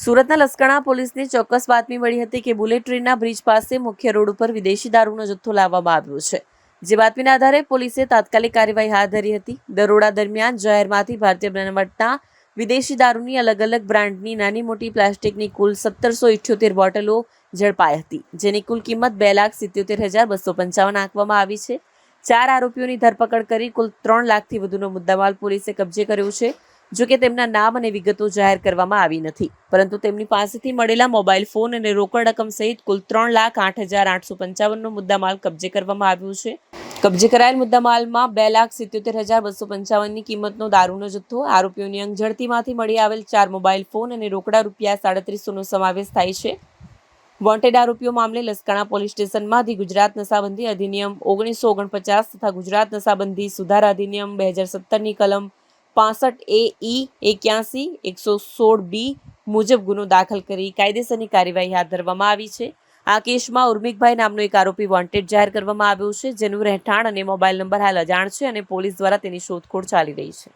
સુરતના લસકાણા પોલીસને ચોક્કસ બાતમી મળી હતી કે બુલેટ ટ્રેનના બ્રિજ પાસે મુખ્ય રોડ ઉપર વિદેશી દારૂનો જથ્થો લાવવામાં આવ્યો છે. જે બાતમીના આધારે પોલીસે તાત્કાલિક કાર્યવાહી હાથ ધરી હતી. દરોડા દરમિયાન જાહેરમાંથી ભારતીય બનાવટના વિદેશી દારૂની અલગ અલગ બ્રાન્ડની નાની મોટી પ્લાસ્ટિકની કુલ 1778 બોટલો ઝડપાઈ હતી, જેની કુલ કિંમત 2,77,255 આંકવામાં આવી છે. 4 આરોપીઓની ધરપકડ કરી કુલ 3 લાખથી વધુનો મુદ્દામાલ પોલીસે કબજે કર્યો છે. જો કે તેમના નામ અને વિગતો જાહેર કરવામાં આવી નથી, પરંતુ તેમની પાસેથી મળેલા મોબાઈલ ફોન અને રોકડ રકમ સહિત કુલ 3,08,855નો મુદ્દામાલ કબજે કરવામાં આવ્યો છે. કબજે કરાયેલ મુદ્દામાલમાં 2,77,255ની કિંમતનો દારૂનો જથ્થો, આરોપીઓની અંગ ઝડતીમાંથી મળી આવેલ 4 મોબાઈલ ફોન અને રોકડા ₹350નો સમાવેશ થાય છે. વોન્ટેડ આરોપીઓ મામલે લસકાણા પોલીસ સ્ટેશનમાં ધી ગુજરાત નશાબંધી અધિનિયમ 1949 તથા ગુજરાત નશાબંધી સુધારા અધિનિયમ 2017ની કલમ 65A, 81, 116B મુજબ ગુનો દાખલ કરી કાયદેસરની કાર્યવાહી હાથ ધરવામાં આવી છે. આ કેસમાં ઉર્મિકભાઈ નામનો એક આરોપી વોન્ટેડ જાહેર કરવામાં આવ્યો છે, જેનું રહેઠાણ અને મોબાઈલ નંબર હાલ અજાણ છે અને પોલીસ દ્વારા તેની શોધખોળ ચાલી રહી છે.